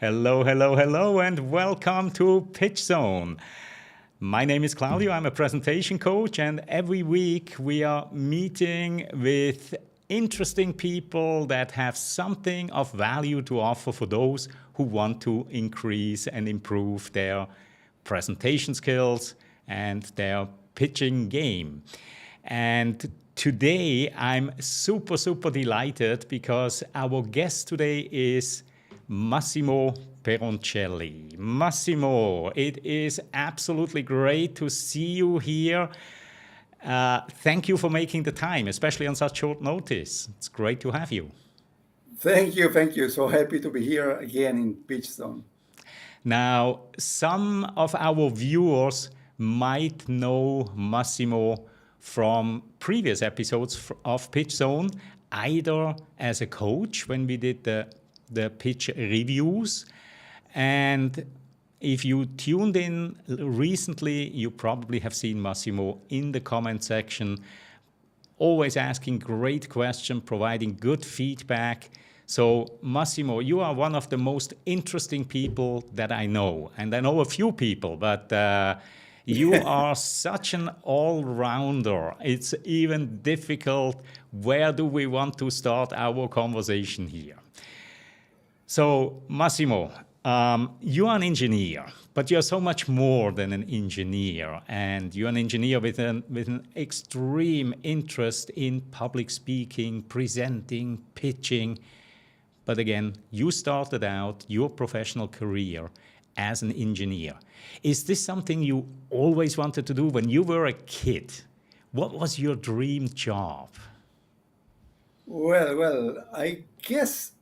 Hello, hello, hello, and welcome to PitchZone. My name is Claudio. I'm a presentation coach, and every week we are meeting with interesting people that have something of value to offer for those who want to increase and improve their presentation skills and their pitching game. And today I'm super, super delighted because our guest today is Massimo Peroncelli. Massimo, it is absolutely great to see you here. Thank you for making the time, especially on such short notice. It's great to have you. Thank you, thank you. So happy to be here again in PitchZone. Now, some of our viewers might know Massimo from previous episodes of Pitch Zone, either as a coach when we did the pitch reviews. And if you tuned in recently, you probably have seen Massimo in the comment section, always asking great questions, providing good feedback. So, Massimo, you are one of the most interesting people that I know. And I know a few people, but you are such an all-rounder. It's even difficult. Where do we want to start our conversation here? So, Massimo, you are an engineer, but you're so much more than an engineer. And you're an engineer with an extreme interest in public speaking, presenting, pitching. But again, you started out your professional career as an engineer. Is this something you always wanted to do when you were a kid? What was your dream job? Well, I guess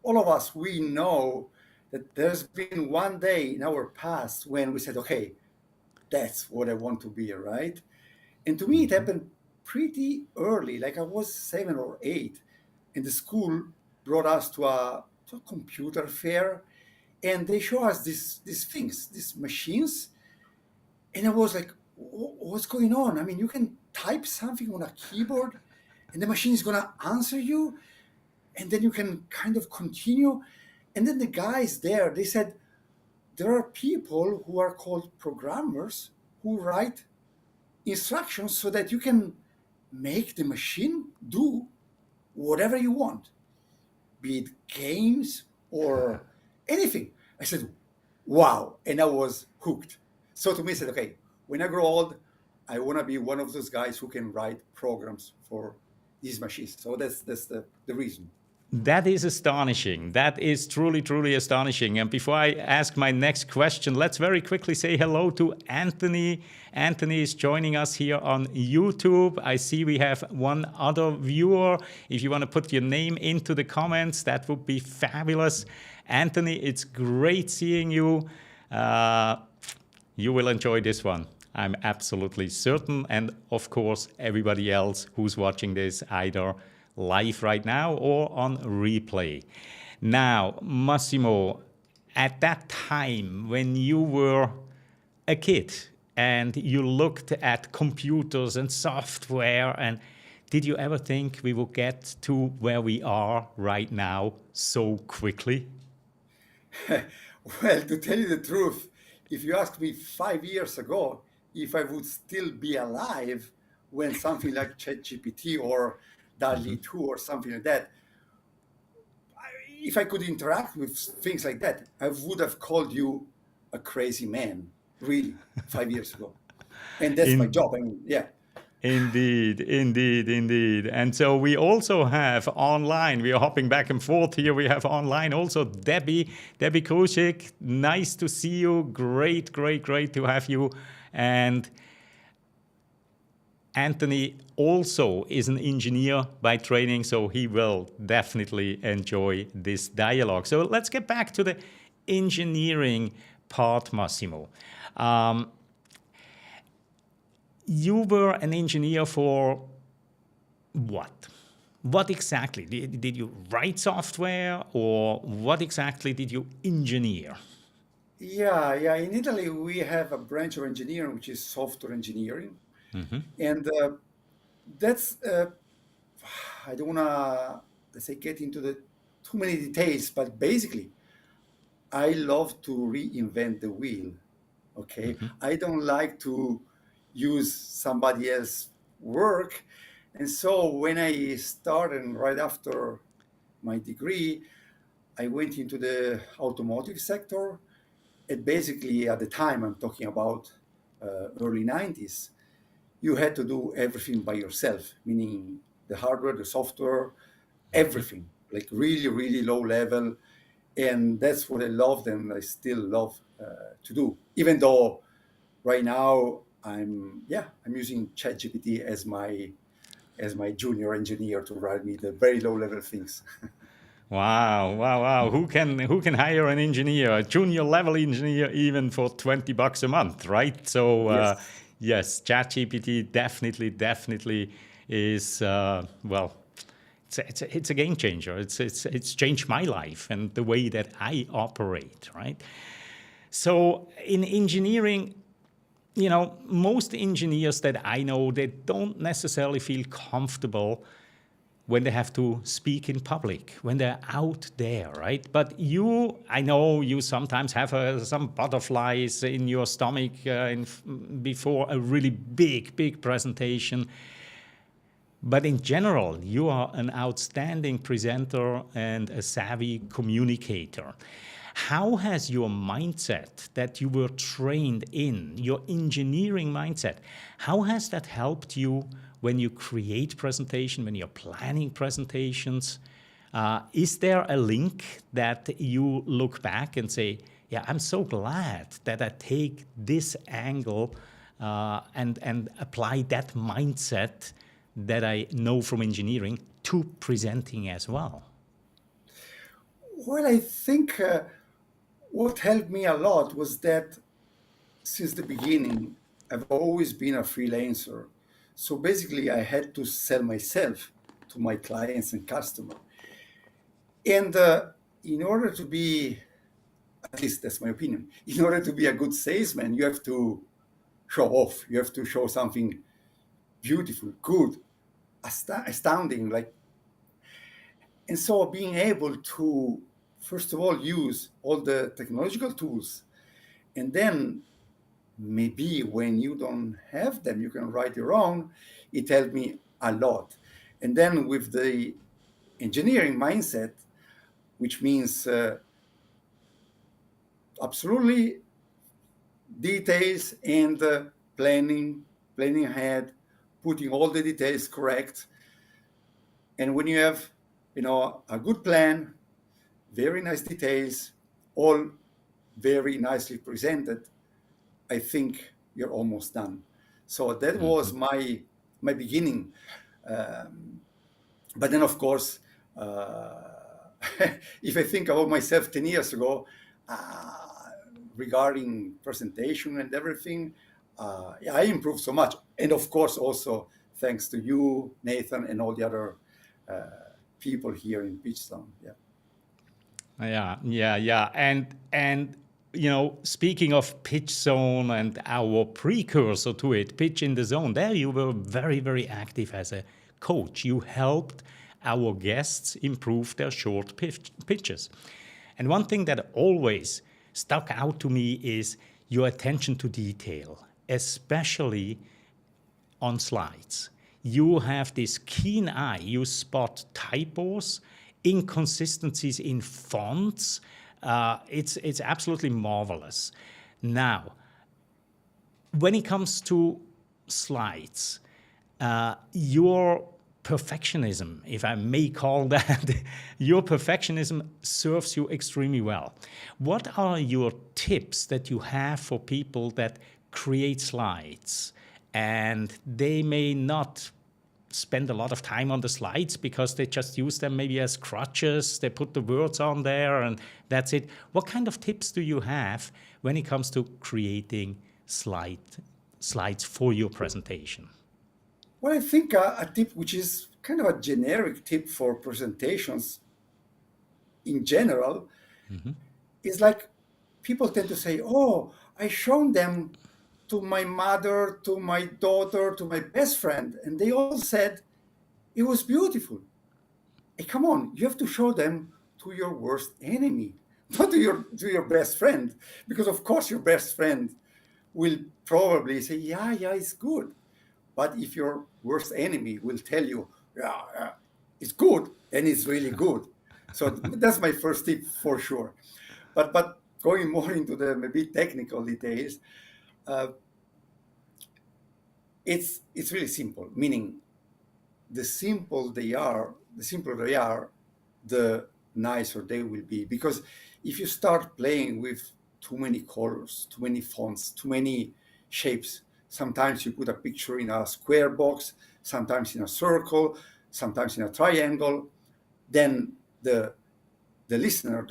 all of us, we know that there's been one day in our past when we said, okay, that's what I want to be, right? And to me, it happened pretty early, like I was 7 or 8, and the school brought us to a computer fair, and they show us these things, these machines, and I was like, what's going on? I mean, you can type something on a keyboard, and the machine is gonna answer you, and then you can kind of continue. And then the guys there, they said, there are people who are called programmers who write instructions so that you can make the machine do whatever you want, be it games or anything. I said, wow. And I was hooked. So to me, I said, okay, when I grow old, I want to be one of those guys who can write programs for these machines. So that's the reason. That is astonishing. That is truly, truly astonishing. And before I ask my next question, let's very quickly say hello to Anthony. Anthony is joining us here on YouTube. I see we have one other viewer. If you want to put your name into the comments, that would be fabulous. Anthony, it's great seeing you. You will enjoy this one. I'm absolutely certain. And of course, everybody else who's watching this either live right now or on replay. Now, Massimo, at that time when you were a kid and you looked at computers and software, and did you ever think we will get to where we are right now so quickly? Well, to tell you the truth, if you asked me 5 years ago if I would still be alive when something like ChatGPT or DALI 2 or something like that, if I could interact with things like that, I would have called you a crazy man, really, 5 years ago. And that's my In job. I mean, yeah. Indeed, indeed, indeed. And so we also have online, we are hopping back and forth here. We have online also Debbie Kruschik. Nice to see you. Great, great, great to have you. And Anthony also is an engineer by training, so he will definitely enjoy this dialogue. So let's get back to the engineering part, Massimo. Um, you were an engineer for what? What exactly? Did you write software, or what exactly did you engineer? Yeah. In Italy, we have a branch of engineering, which is software engineering. And that's, I don't want to, let's say, get into the too many details, but basically, I love to reinvent the wheel. Okay, I don't like to use somebody else's work. And so when I started right after my degree, I went into the automotive sector. And basically, at the time, I'm talking about early 90s, you had to do everything by yourself, meaning the hardware, the software, everything, like really, really low level. And that's what I loved and I still love to do, even though right now I'm using ChatGPT as my junior engineer to write me the very low level things. Wow, wow, wow. Who can hire an engineer, a junior level engineer, even for $20 a month, right? So Yes. yes, ChatGPT definitely is well, it's a game changer. It's changed my life and the way that I operate, right? So in engineering, most engineers that I know, they don't necessarily feel comfortable when they have to speak in public, when they're out there, right? But I know you sometimes have some butterflies in your stomach before a really big presentation. But in general, you are an outstanding presenter and a savvy communicator. How has your mindset that you were trained in, your engineering mindset, how has that helped you when you create presentation, when you're planning presentations? Is there a link that you look back and say, yeah, I'm so glad that I take this angle and apply that mindset that I know from engineering to presenting as well? Well, I think what helped me a lot was that since the beginning, I've always been a freelancer. So basically, I had to sell myself to my clients and customers. And in order to be, at least that's my opinion, in order to be a good salesman, you have to show off. You have to show something beautiful, good, astounding. And so being able to, first of all, use all the technological tools, and then maybe when you don't have them, you can write your own. It helped me a lot. And then with the engineering mindset, which means absolutely details and planning ahead, putting all the details correct. And when you have, a good plan, very nice details, all very nicely presented, I think you're almost done. So that was my beginning. But then, of course, if I think about myself 10 years ago, regarding presentation and everything, I improved so much. And of course, also thanks to you, Nathan, and all the other people here in PitchZone. Yeah. Yeah. And speaking of Pitch Zone and our precursor to it, Pitch in the Zone, there you were very active as a coach. You helped our guests improve their short pitches. And one thing that always stuck out to me is your attention to detail, especially on slides. You have this keen eye. You spot typos, inconsistencies in fonts. It's absolutely marvelous. Now, when it comes to slides, your perfectionism, if I may call that, your perfectionism serves you extremely well. What are your tips that you have for people that create slides and they may not spend a lot of time on the slides because they just use them maybe as crutches, they put the words on there and that's it? What kind of tips do you have when it comes to creating slides for your presentation? Well, I think a tip which is kind of a generic tip for presentations in general is like people tend to say, oh, I shown them to my mother, to my daughter, to my best friend, and they all said it was beautiful. Hey, come on, you have to show them to your worst enemy. not to your best friend, because of course your best friend will probably say, yeah, it's good. But if your worst enemy will tell you, yeah, it's good, then it's really good. So that's my first tip for sure. But going more into the maybe technical details, uh, it's really simple. Meaning, the simpler they are, the nicer they will be. Because if you start playing with too many colors, too many fonts, too many shapes, sometimes you put a picture in a square box, sometimes in a circle, sometimes in a triangle, then the listener,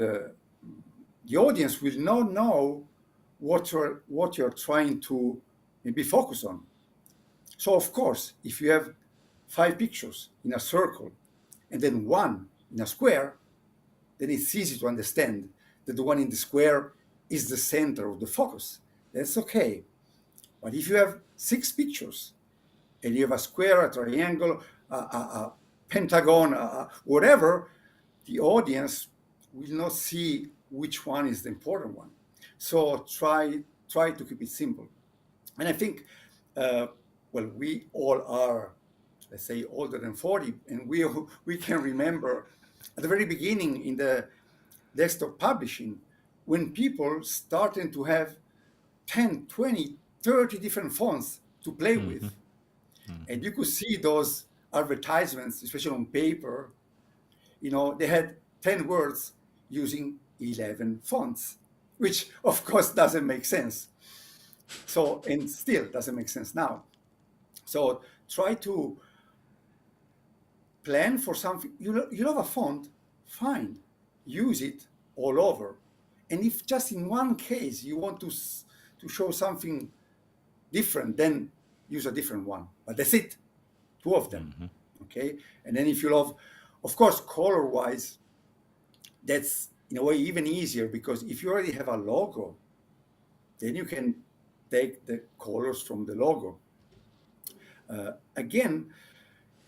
the audience will not know what you're trying to maybe focus on. So of course, if you have 5 pictures in a circle and then one in a square, then it's easy to understand that the one in the square is the center of the focus. That's okay. But if you have 6 pictures and you have a square, a triangle, a pentagon, whatever, the audience will not see which one is the important one. So try to keep it simple. And I think, well, we all are, let's say, older than 40, and we can remember at the very beginning in the desktop publishing when people started to have 10, 20, 30 different fonts to play with. And you could see those advertisements, especially on paper, they had 10 words using 11 fonts, which of course doesn't make sense. So, and still doesn't make sense now. So try to plan for something. You love a font, fine, use it all over. And if just in one case you want to show something different, then use a different one. But that's it, 2 of them, okay? And then if you love, of course, color-wise, that's in a way even easier, because if you already have a logo, then you can take the colors from the logo. Again,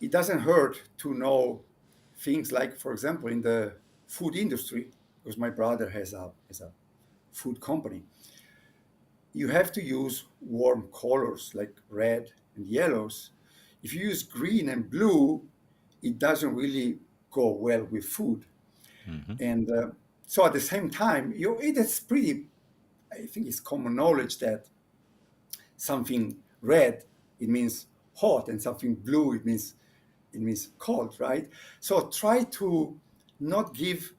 it doesn't hurt to know things like, for example, in the food industry, because my brother has a food company, you have to use warm colors like red and yellows. If you use green and blue, it doesn't really go well with food. And so at the same time, it's pretty, I think it's common knowledge that something red, it means hot, and something blue, it means cold, right? So try to not give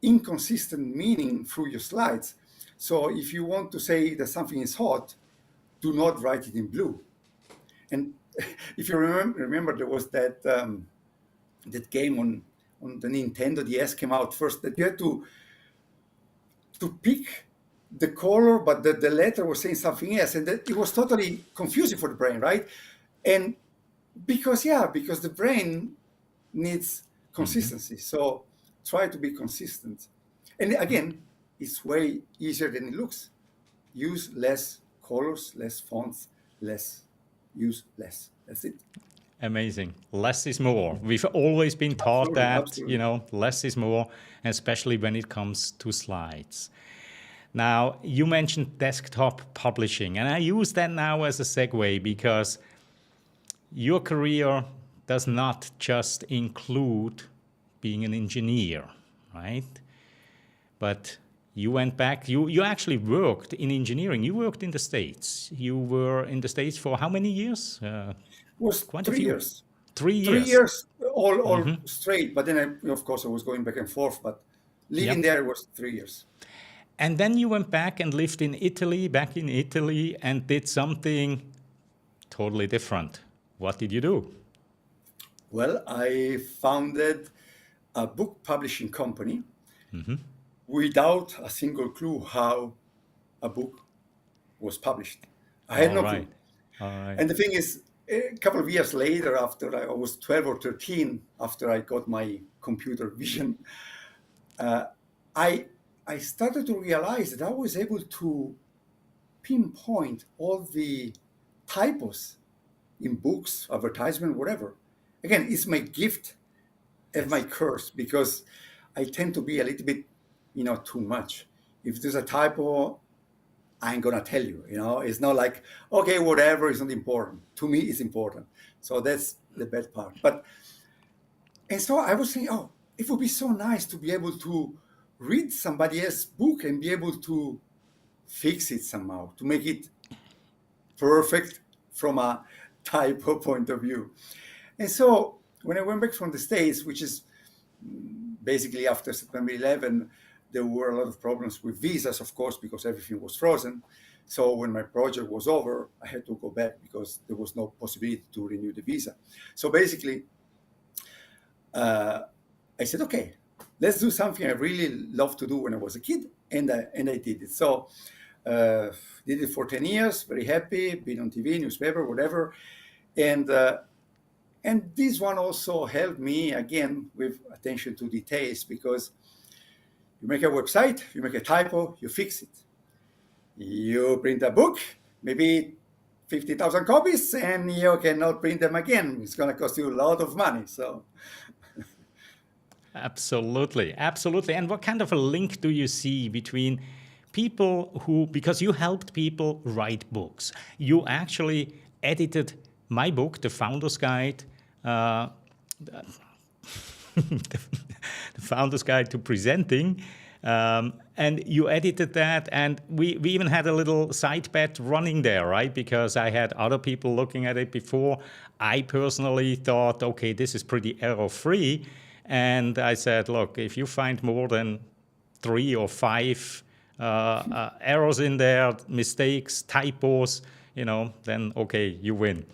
inconsistent meaning through your slides. So if you want to say that something is hot, do not write it in blue. And if you remember there was that game on the Nintendo DS came out first, that you had to pick the color, but the letter was saying something else, and that it was totally confusing for the brain, right? And because the brain needs consistency. So try to be consistent. And again, it's way easier than it looks. Use less colors, less fonts, use less. That's it. Amazing. Less is more. We've always been taught Absolutely. that, less is more, especially when it comes to slides. Now, you mentioned desktop publishing, and I use that now as a segue because your career does not just include being an engineer, right? But you went back, you actually worked in engineering. You worked in the States. You were in the States for how many years? It was Quite a 3 few. years. 3 3 years. years, all straight. But then, of course, I was going back and forth. But living Yep. there was 3 years. And then you went back and lived back in Italy, and did something totally different. What did you do? Well, I founded a book publishing company without a single clue how a book was published. I had All no clue. right. All right. And the thing is, a couple of years later, after I was 12 or 13, after I got my computer vision, I started to realize that I was able to pinpoint all the typos in books, advertisement, whatever. Again, it's my gift and my curse, because I tend to be a little bit too much. If there's a typo, I ain't gonna tell you. It's not like, okay, whatever, it's not important. To me, it's important. So that's the bad part. And so I was saying, oh, it would be so nice to be able to read somebody else's book and be able to fix it somehow, to make it perfect from a typo point of view. And so when I went back from the States, which is basically after September 11, there were a lot of problems with visas, of course, because everything was frozen. So when my project was over, I had to go back because there was no possibility to renew the visa. So basically, I said, okay, let's do something I really loved to do when I was a kid, and I did it. So did it for 10 years, very happy, been on TV, newspaper, whatever. And this one also helped me, again, with attention to details, because you make a website, you make a typo, you fix it. You print a book, maybe 50,000 copies, and you cannot print them again. It's going to cost you a lot of money. So Absolutely, absolutely. And what kind of a link do you see between people who, because you helped people write books, you actually edited my book, The Founder's Guide, the Founder's Guide to Presenting, and you edited that, and we even had a little side bet running there, right? Because I had other people looking at it before. I personally thought, okay, this is pretty error-free. And I said, look, if you find more than 3 or 5 errors in there, mistakes, typos, then okay, you win.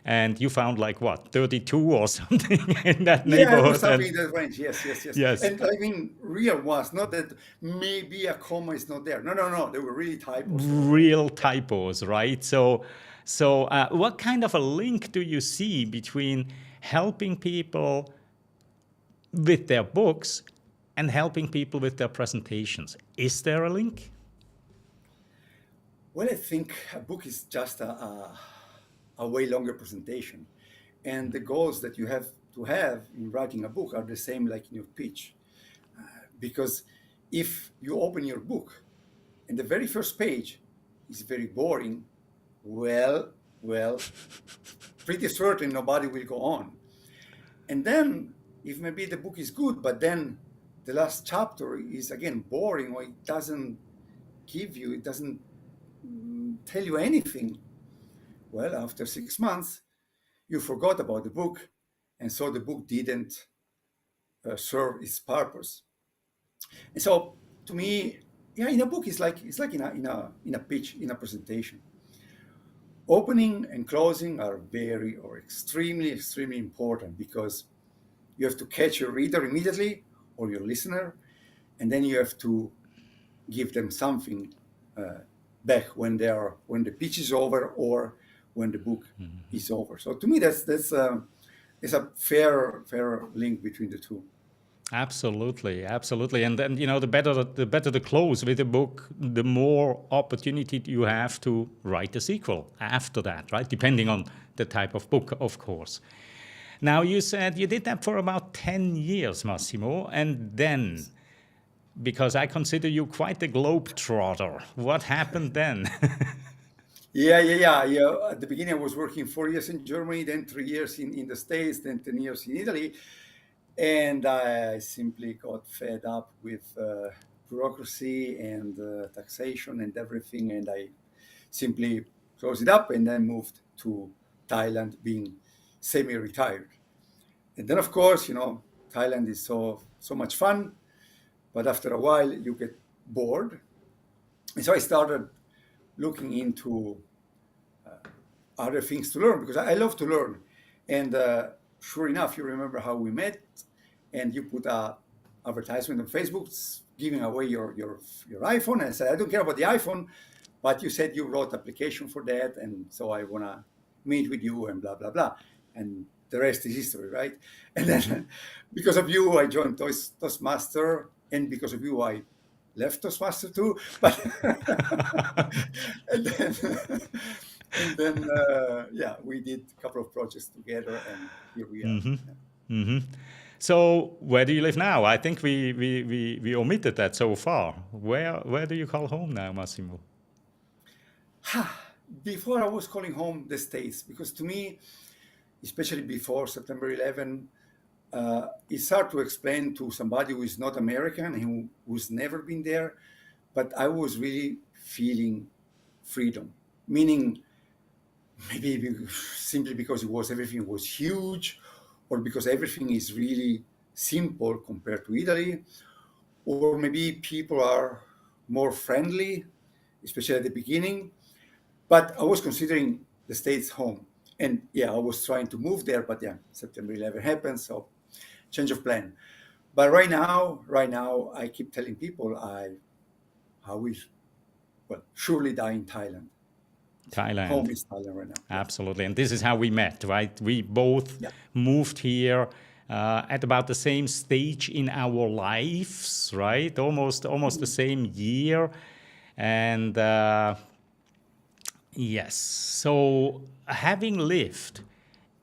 And you found like what, 32 or something in that yeah, it neighborhood? was something in that range. Yes. Yes. And I mean, real ones, not that maybe a comma is not there. No. They were really typos. Real typos, right? So what kind of a link do you see between helping people with their books and helping people with their presentations? Is there a link? Well, I think a book is just a way longer presentation. And the goals that you have to have in writing a book are the same like in your pitch. Because if you open your book and the very first page is very boring, well, pretty certain nobody will go on. And then if maybe the book is good, but then the last chapter is again boring, or it doesn't tell you anything, well, after 6 months, you forgot about the book, and so the book didn't serve its purpose. And so, to me, in a book, it's like in a pitch, in a presentation. Opening and closing are extremely important, because you have to catch your reader immediately, or your listener, and then you have to give them something back when the pitch is over, or when the book is over. So to me, that's a fair link between the two. Absolutely. And then the better the close with the book, the more opportunity you have to write a sequel after that, right? Depending on the type of book, of course. Now, you said you did that for about 10 years, Massimo, and then, because I consider you quite a globetrotter, what happened then? Yeah. At the beginning, I was working 4 years in Germany, then 3 years in the States, then 10 years in Italy. And I simply got fed up with bureaucracy and taxation and everything. And I simply closed it up and then moved to Thailand, being semi-retired. And then, of course, Thailand is so much fun. But after a while, you get bored. And so I started looking into other things to learn, because I love to learn. And sure enough, you remember how we met, and you put a advertisement on Facebook giving away your iPhone. And I said, I don't care about the iPhone, but you said you wrote application for that, and so I want to meet with you and blah, blah, blah. And the rest is history, right? And then because of you, I joined Toastmaster, and because of you, I left Toastmaster too. But and then we did a couple of projects together, and here we are. So where do you live now? I think we omitted that so far. Where do you call home now, Massimo? Before I was calling home the States, because to me, especially before September 11, it's hard to explain to somebody who is not American and who's never been there, but I was really feeling freedom, meaning maybe simply because everything was huge, or because everything is really simple compared to Italy, or maybe people are more friendly, especially at the beginning. But I was considering the States home. And yeah, I was trying to move there, but yeah, September 11 happened, so change of plan. But right now, I keep telling people I will, well, surely die in Thailand. So Thailand. home is Thailand right now. Yes. Absolutely. And this is how we met, right? We both Yeah. moved here at about the same stage in our lives, right? Almost the same year. And yes, so having lived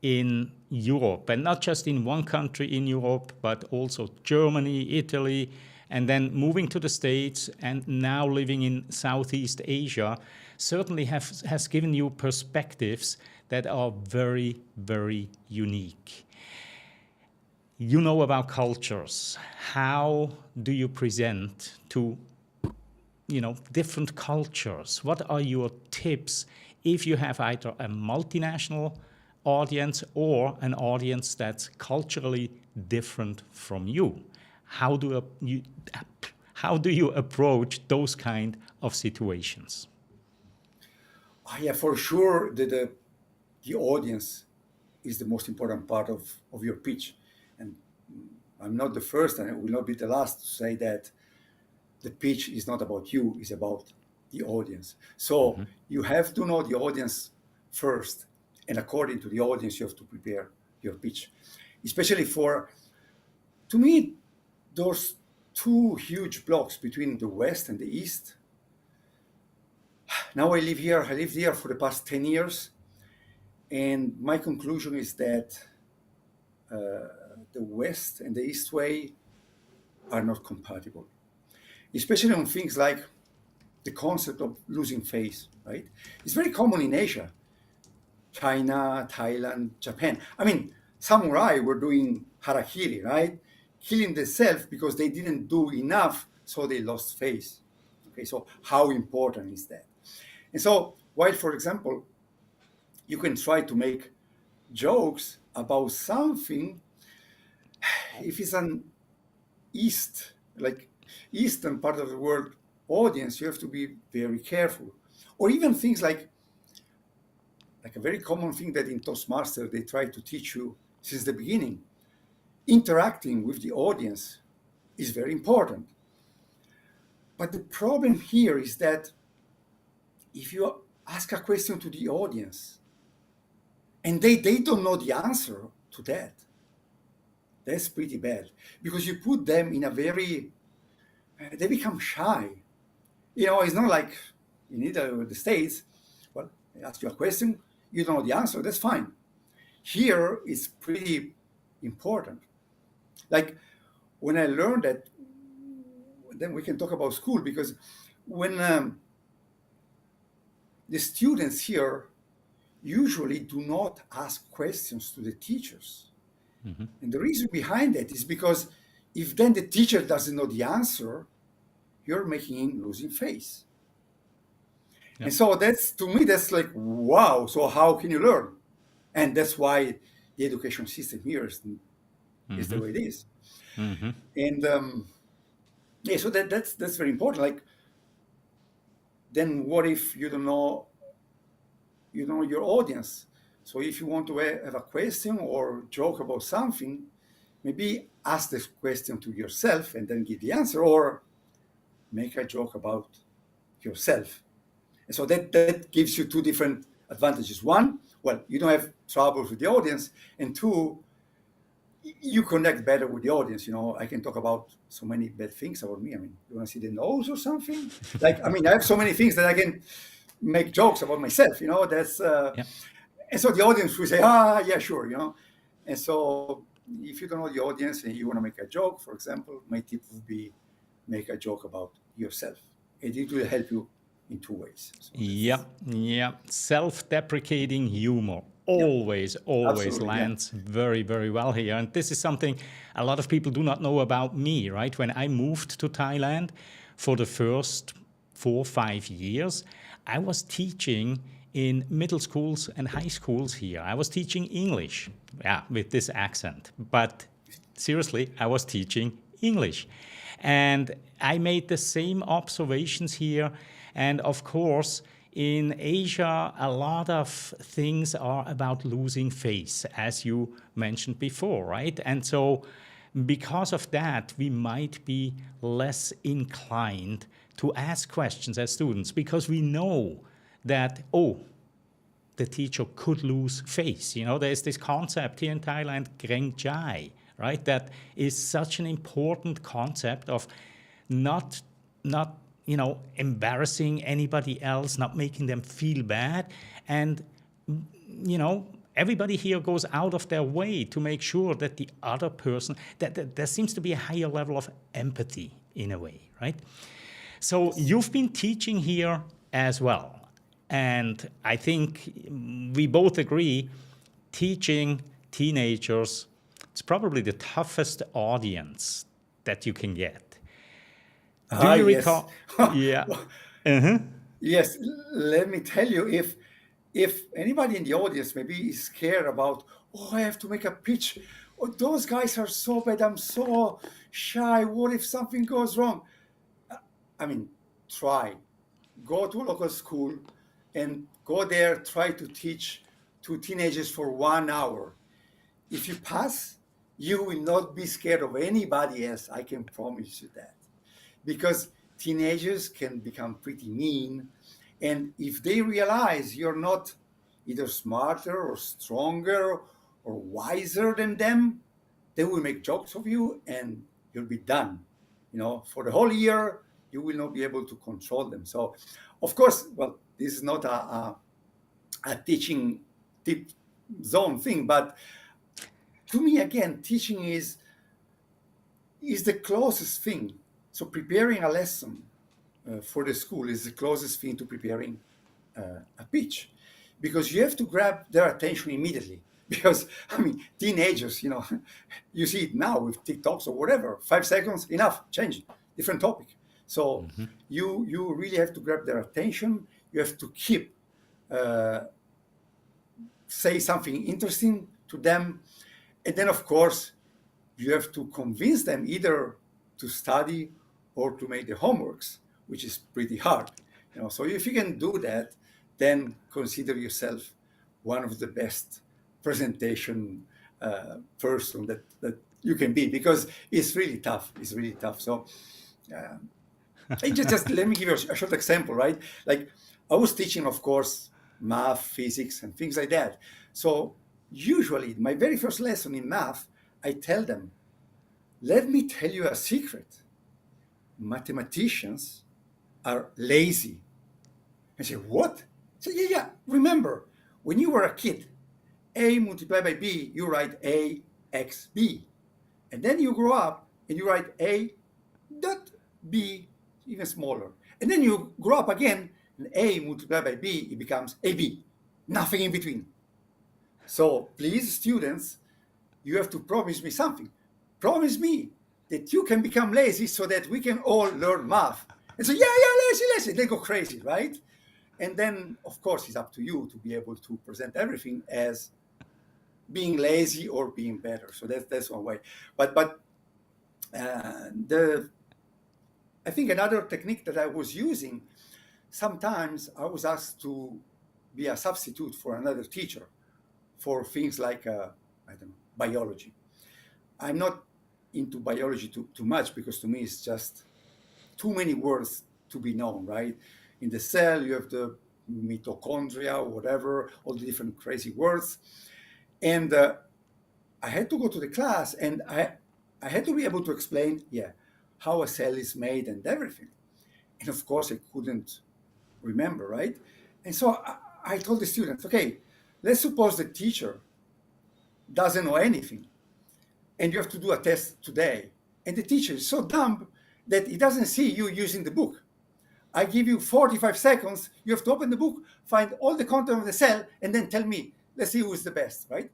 in Europe, and not just in one country in Europe, but also Germany, Italy, and then moving to the States and now living in Southeast Asia, certainly has given you perspectives that are very, very unique. You know about cultures. How do you present to different cultures? What are your tips if you have either a multinational audience or an audience that's culturally different from you? How do you approach those kind of situations? Yeah, for sure, the audience is the most important part of your pitch. And I'm not the first, and I will not be the last to say that the pitch is not about you, it's about the audience. So you have to know the audience first, and according to the audience, you have to prepare your pitch. Especially to me, those two huge blocks between the West and the East. Now I lived here for the past 10 years, and my conclusion is that the West and the East way are not compatible, especially on things like the concept of losing face, right? It's very common in Asia, China, Thailand, Japan. I mean, samurai were doing harakiri, right? Killing themselves because they didn't do enough, so they lost face. Okay, so how important is that? And so, while, for example, you can try to make jokes about something, if it's an Eastern part of the world audience, you have to be very careful. Or even things like a very common thing that in Toastmaster they try to teach you since the beginning. Interacting with the audience is very important. But the problem here is that if you ask a question to the audience and they don't know the answer to that, that's pretty bad, because you put them in they become shy. It's not like in Italy or the States. Well, they ask you a question, you don't know the answer, that's fine. Here, it's pretty important. Like when I learned that, then we can talk about school, because when the students here usually do not ask questions to the teachers. And the reason behind that is because if then the teacher doesn't know the answer, you're making him losing face. Yep. And so to me, that's like, wow, so how can you learn? And that's why the education system here is the way it is. And yeah, so that's very important. Like, then what if you don't know your audience? So if you want to have a question or joke about something, maybe ask this question to yourself and then give the answer, or make a joke about yourself. And so that gives you two different advantages. One, well, you don't have trouble with the audience. And two, you connect better with the audience. I can talk about so many bad things about me. I mean, you want to see the nose or something? I have so many things that I can make jokes about myself. That's... And so the audience will say, yeah, sure, And so if you don't know the audience and you want to make a joke, for example, my tip would be make a joke about yourself. And it will help you in two ways. So Yeah, yeah. Self-deprecating humor yeah, always absolutely. Yeah. lands very, very well here. And this is something a lot of people do not know about me, right? When I moved to Thailand for the first 4 or 5 years, I was teaching in middle schools and high schools here. I was teaching English, yeah, with this accent. But seriously, I was teaching English. And I made the same observations here. And of course, in Asia, a lot of things are about losing face, as you mentioned before, right? And so, because of that, we might be less inclined to ask questions as students because we know that, oh, the teacher could lose face. You know, there's this concept here in Thailand, Greng Chai, right? That is such an important concept of not embarrassing anybody else, not making them feel bad. And, everybody here goes out of their way to make sure that the other person, that there seems to be a higher level of empathy in a way, right? So you've been teaching here as well. And I think we both agree teaching teenagers, it's probably the toughest audience that you can get. Do you Yes. recall? Yeah. Uh-huh. Yes, let me tell you, if anybody in the audience maybe is scared about, oh, I have to make a pitch, oh, those guys are so bad, I'm so shy, what if something goes wrong? I mean, try. Go to a local school and go there, try to teach to teenagers for 1 hour. If you pass, you will not be scared of anybody else. I can promise you that. Because teenagers can become pretty mean. And if they realize you're not either smarter or stronger or wiser than them, they will make jokes of you and you'll be done. For the whole year, you will not be able to control them. So, of course, well, this is not a teaching tip zone thing, but to me, again, teaching is the closest thing. So preparing a lesson for the school is the closest thing to preparing a pitch, because you have to grab their attention immediately. Because teenagers, you see it now with TikToks or whatever. 5 seconds, enough, change, different topic. So you really have to grab their attention. You have to keep say something interesting to them, and then of course you have to convince them either to study or to make the homeworks, which is pretty hard. So if you can do that, then consider yourself one of the best presentation person that you can be, because it's really tough. It's really tough. So just let me give you a short example, right? Like, I was teaching, of course, math, physics, and things like that. So usually my very first lesson in math, I tell them, let me tell you a secret. Mathematicians are lazy. I say, what? I say, yeah. Remember, when you were a kid, A multiplied by B, you write A x B. And then you grow up and you write A dot B, even smaller. And then you grow up again, and A multiplied by B, it becomes AB. Nothing in between. So please, students, you have to promise me something. Promise me that you can become lazy so that we can all learn math. And so, yeah, lazy. They go crazy, right? And then, of course, it's up to you to be able to present everything as being lazy or being better. So that's one way. But I think another technique that I was using, sometimes I was asked to be a substitute for another teacher for things like, I don't know, biology. I'm not into biology too much, because to me it's just too many words to be known, right? In the cell, you have the mitochondria, whatever, all the different crazy words. And I had to go to the class, and I had to be able to explain, how a cell is made and everything. And of course, I couldn't remember, right? And so I told the students, okay, let's suppose the teacher doesn't know anything. and you have to do a test today. And the teacher is so dumb that he doesn't see you using the book. I give you 45 seconds. You have to open the book, find all the content of the cell, and then tell me, let's see who is the best, right?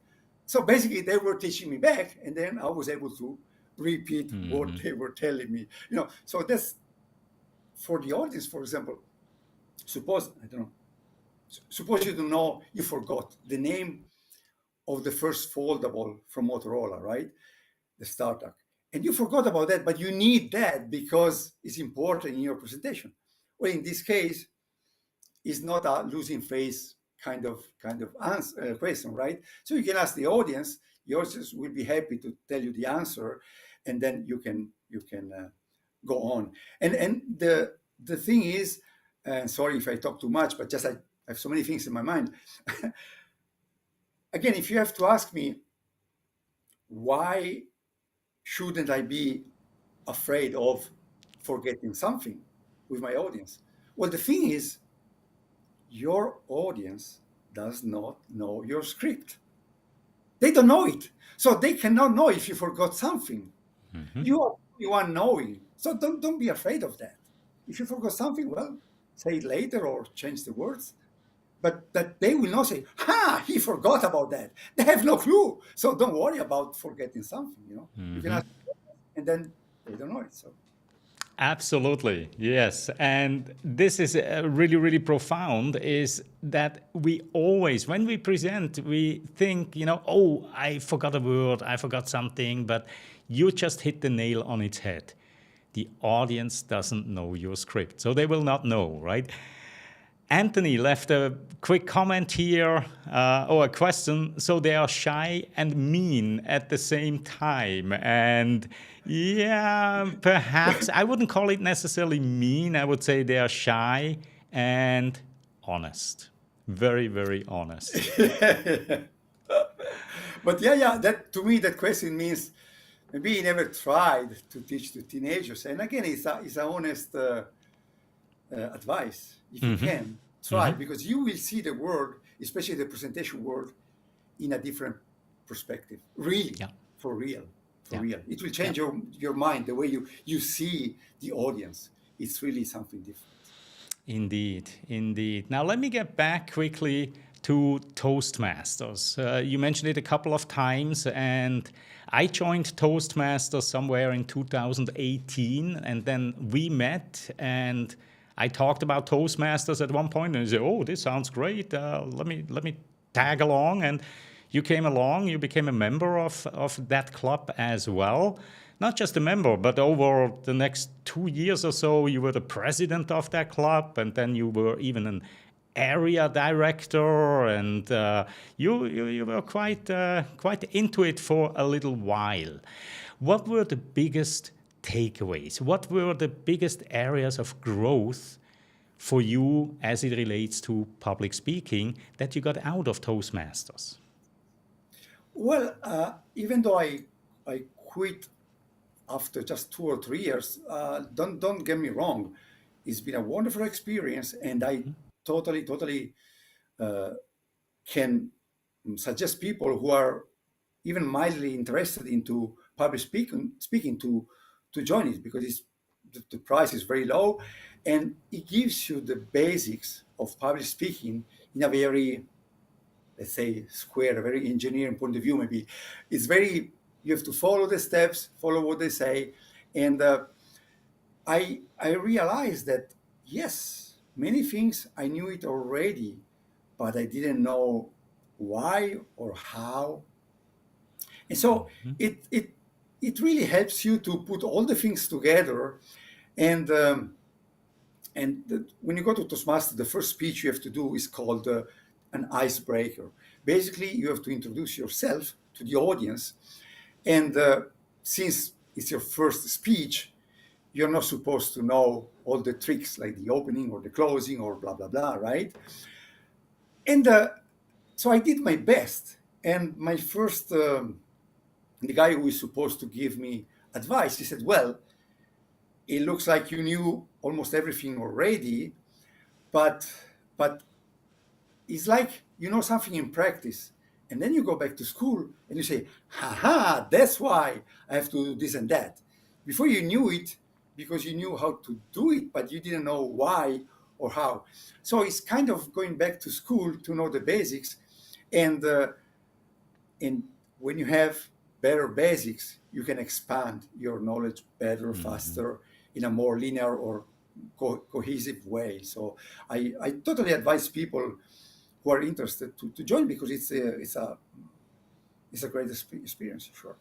So basically, they were teaching me back, and then I was able to repeat what they were telling me. So that's for the audience, for example. Suppose you don't know, you forgot the name of the first foldable from Motorola, right? The startup. And you forgot about that, but you need that because it's important in your presentation. Well, in this case, it's not a losing face kind of answer, question, right? So you can ask the audience. The audience will be happy to tell you the answer, and then you can go on. And the thing is, and sorry if I talk too much, but just I have so many things in my mind. Again, if you have to ask me, why shouldn't I be afraid of forgetting something with my audience? Well, the thing is, your audience does not know your script. They don't know it. So they cannot know if you forgot something. You are the one knowing. So don't be afraid of that. If you forgot something, well, say it later or change the words. But that they will not say, he forgot about that. They have no clue. So don't worry about forgetting something, You can ask, and then they don't know it. So Absolutely, yes. And this is really, really profound, is that we always, when we present, we think, oh, I forgot a word, I forgot something, but you just hit the nail on its head. The audience doesn't know your script, so they will not know, right? Anthony left a quick comment here, or a question. So they are shy and mean at the same time. And yeah, perhaps I wouldn't call it necessarily mean. I would say they are shy and honest. Very, very honest. But that to me, that question means maybe he never tried to teach to teenagers. And again, it's a honest advice. If you can, try, because you will see the world, especially the presentation world, in a different perspective. Really, for real. It will change your mind, the way you see the audience. It's really something different. Indeed. Now let me get back quickly to Toastmasters. You mentioned it a couple of times, and I joined Toastmasters somewhere in 2018, and then we met, and I talked about Toastmasters at one point, and he said, "Oh, this sounds great. Let me tag along." And you came along. You became a member of that club as well. Not just a member, but over the next 2 years or so, you were the president of that club, and then you were even an area director, and you were quite into it for a little while. What were the biggest takeaways? What were the biggest areas of growth for you as it relates to public speaking that you got out of Toastmasters? Well, even though I quit after just 2 or 3 years, don't get me wrong, it's been a wonderful experience, and I totally can suggest people who are even mildly interested into public speaking to join it, because the price is very low, and it gives you the basics of public speaking in a very, let's say, square, a very engineering point of view. Maybe it's very, you have to follow the steps, follow what they say, and I realized that yes, many things I knew it already, but I didn't know why or how. And so it really helps you to put all the things together. And when you go to Toastmasters, the first speech you have to do is called an icebreaker. Basically, you have to introduce yourself to the audience. And since it's your first speech, you're not supposed to know all the tricks like the opening or the closing or blah, blah, blah, right? And so I did my best. And my first, the guy who is supposed to give me advice, he said, "Well, it looks like you knew almost everything already, but it's like you know something in practice And then you go back to school and you say, haha, that's why I have to do this and that. Before you knew it, because you knew how to do it, but you didn't know why or how. So it's kind of going back to school to know the basics. And when you have better basics, you can expand your knowledge better, faster, in a more linear or cohesive way. So I totally advise people who are interested to join, because it's a great experience, sure.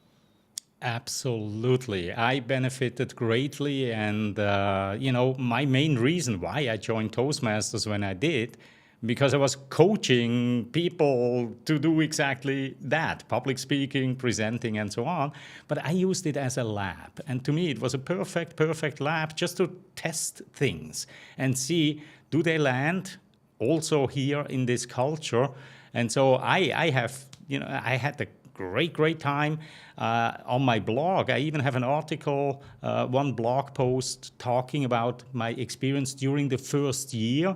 Absolutely. I benefited greatly. And, my main reason why I joined Toastmasters when I did, because I was coaching people to do exactly that, public speaking, presenting, and so on. But I used it as a lab. And to me, it was a perfect lab just to test things and see, do they land also here in this culture? And so I had a great time on my blog. I even have an article, one blog post talking about my experience during the first year.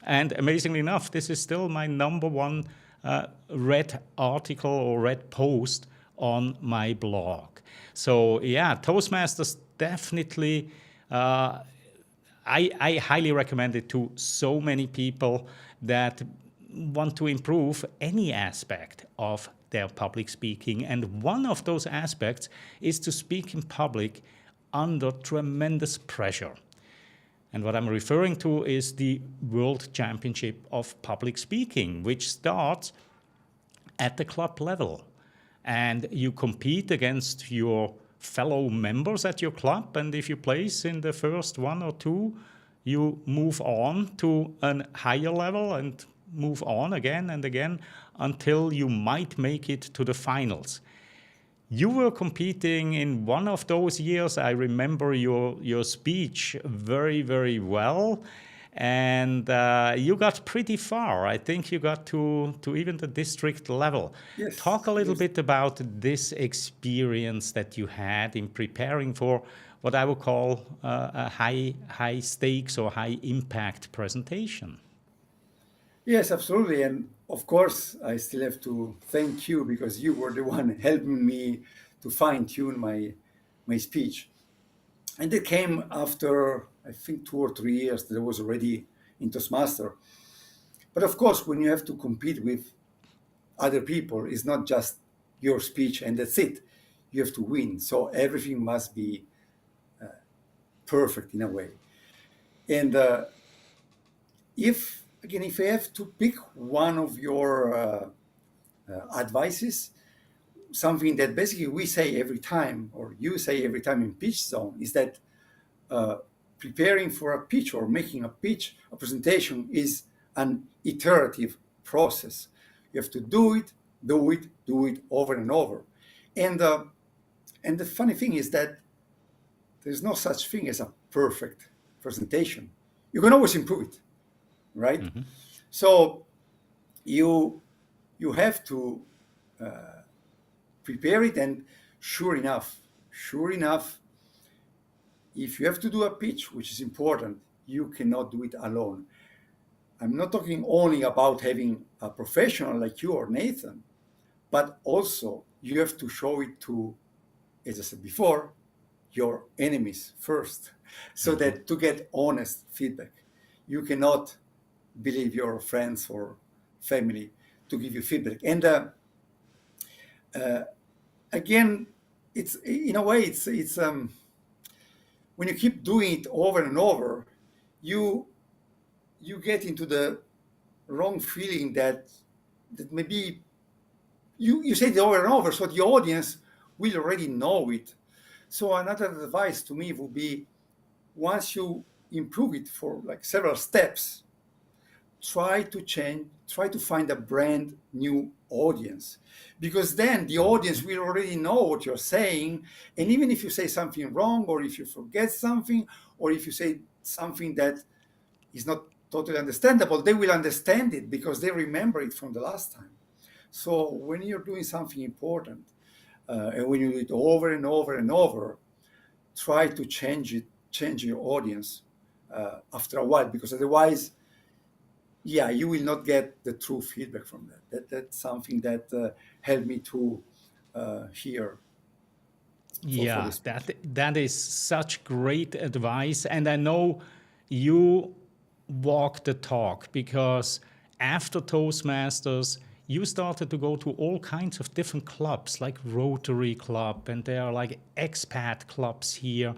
And amazingly enough, this is still my number one read article or read post on my blog. So yeah, Toastmasters definitely, I highly recommend it to so many people that want to improve any aspect of their public speaking. And one of those aspects is to speak in public under tremendous pressure. And what I'm referring to is the World Championship of Public Speaking, which starts at the club level. And you compete against your fellow members at your club. And if you place in the first one or two, you move on to a higher level and move on again and again until you might make it to the finals. You were competing in one of those years. I remember your speech very well. And you got pretty far. I think you got to even the district level. Yes. Talk a little Yes. bit about this experience that you had in preparing for what I would call a high stakes or high impact presentation. Yes, absolutely. And of course, I still have to thank you, because you were the one helping me to fine tune my speech. And it came after, I think, 2 or 3 years that I was already in Toastmaster. But of course, when you have to compete with other people, it's not just your speech and that's it. You have to win. So everything must be perfect in a way. And if I have to pick one of your advices, something that basically we say every time, or you say every time in PitchZone, is that preparing for a pitch or making a pitch, a presentation, is an iterative process. You have to do it over and over. And the funny thing is that there's no such thing as a perfect presentation. You can always improve it, right? Mm-hmm. So you have to prepare it, and sure enough, if you have to do a pitch, which is important, you cannot do it alone. I'm not talking only about having a professional like you or Nathan, but also you have to show it to, as I said before, your enemies first, so that to get honest feedback. You cannot believe your friends or family to give you feedback. And again, it's in a way, it's when you keep doing it over and over, you get into the wrong feeling that maybe you say it over and over, so the audience will already know it. So another advice to me would be, once you improve it for like several steps, try to find a brand new audience, because then the audience will already know what you're saying. And even if you say something wrong, or if you forget something, or if you say something that is not totally understandable, they will understand it because they remember it from the last time. So when you're doing something important, and when you do it over and over and over, try to change your audience after a while, because otherwise, yeah, you will not get the true feedback from that. That's something that helped me to hear for Yeah, this. that is such great advice, and I know you walk the talk because after Toastmasters, you started to go to all kinds of different clubs, like Rotary Club, and there are like expat clubs here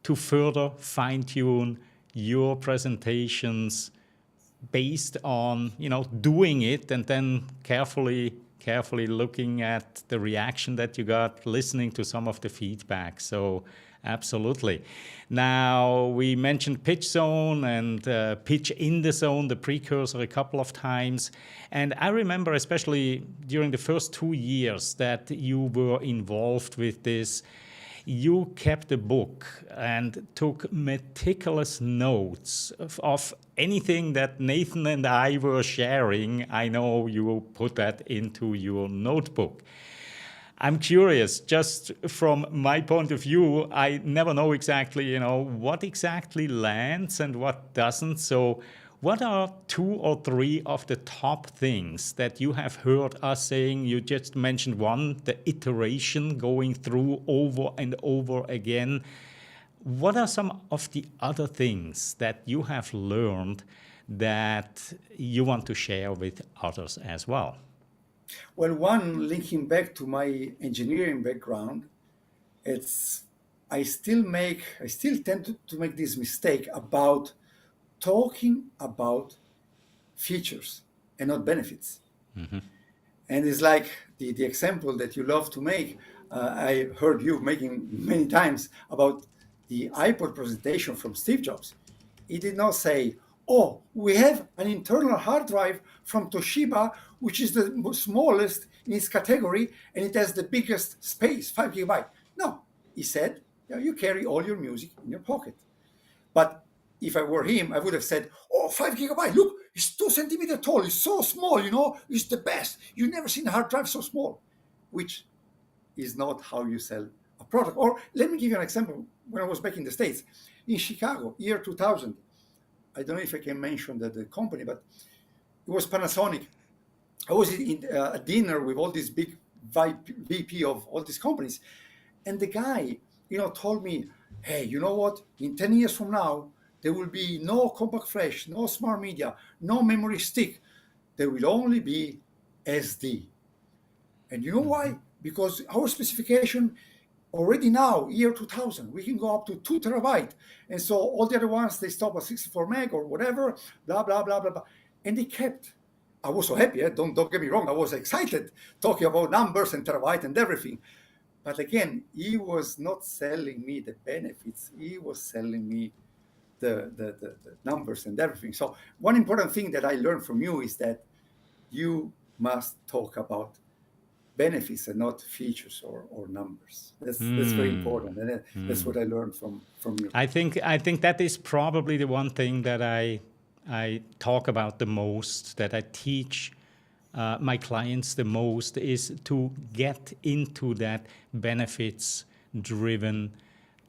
to further fine tune your presentations based on doing it and then carefully looking at the reaction that you got, listening to some of the feedback. So absolutely. Now we mentioned pitch zone and pitch in the zone, the precursor, a couple of times, and I remember especially during the first 2 years that you were involved with this, you kept a book and took meticulous notes of anything that Nathan and I were sharing. I know you put that into your notebook. I'm curious, just from my point of view, I never know exactly, what exactly lands and what doesn't. So what are 2 or 3 of the top things that you have heard us saying? You just mentioned one, the iteration, going through over and over again. What are some of the other things that you have learned that you want to share with others as well? Well, one linking back to my engineering background, it's I still tend to make this mistake about talking about features and not benefits. And it's like the example that you love to make. I heard you making many times about the iPod presentation from Steve Jobs. He did not say, "Oh, we have an internal hard drive from Toshiba, which is the smallest in its category, and it has the biggest space, 5 GB." No, he said, "Yeah, you carry all your music in your pocket." But if I were him, I would have said, "Oh, 5 GB, look, it's 2 centimeters tall, it's so small, it's the best. You've never seen a hard drive so small," which is not how you sell a product. Or let me give you an example. When I was back in the States, in Chicago, year 2000, I don't know if I can mention the company, but it was Panasonic. I was in a dinner with all these big VP of all these companies, and the guy, told me, "Hey, you know what? In 10 years from now, there will be no compact flash, no smart media, no memory stick. There will only be SD." And you know why? Because our specification already now, year 2000, we can go up to 2 TB. And so all the other ones, they stop at 64 meg or whatever, blah, blah, blah, blah, blah. And they kept. I was so happy. Don't get me wrong. I was excited talking about numbers and terabyte and everything. But again, he was not selling me the benefits. He was selling me the numbers and everything. So one important thing that I learned from you is that you must talk about benefits and not features or numbers. That's very important, and that's what I learned from you. I think that is probably the one thing that I talk about the most, that I teach my clients the most, is to get into that benefits driven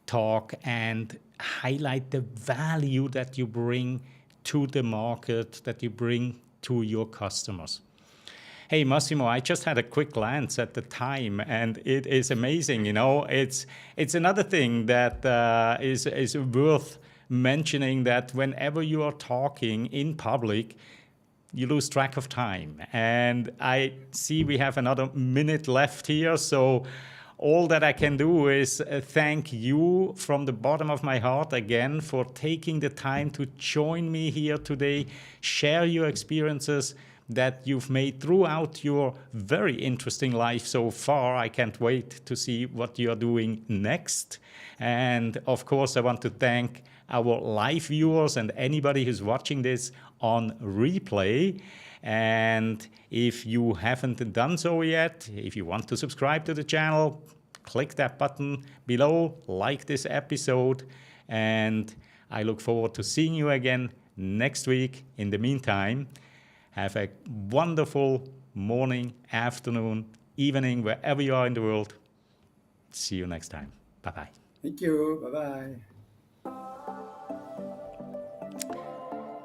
talk and highlight the value that you bring to the market, that you bring to your customers. Hey, Massimo, I just had a quick glance at the time, and it is amazing. It's another thing that is worth mentioning, that whenever you are talking in public, you lose track of time. And I see we have another minute left here, so all that I can do is thank you from the bottom of my heart again for taking the time to join me here today, share your experiences that you've made throughout your very interesting life so far. I can't wait to see what you're doing next. And of course, I want to thank our live viewers and anybody who's watching this on replay. And if you haven't done so yet, if you want to subscribe to the channel, click that button below, like this episode, and I look forward to seeing you again next week. In the meantime, have a wonderful morning, afternoon, evening, wherever you are in the world. See you next time. Bye-bye. Thank you. Bye-bye.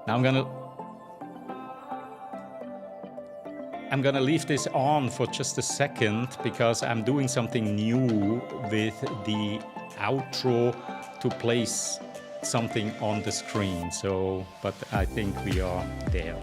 Now I'm going to I'm gonna leave this on for just a second because I'm doing something new with the outro to place something on the screen. But I think we are there.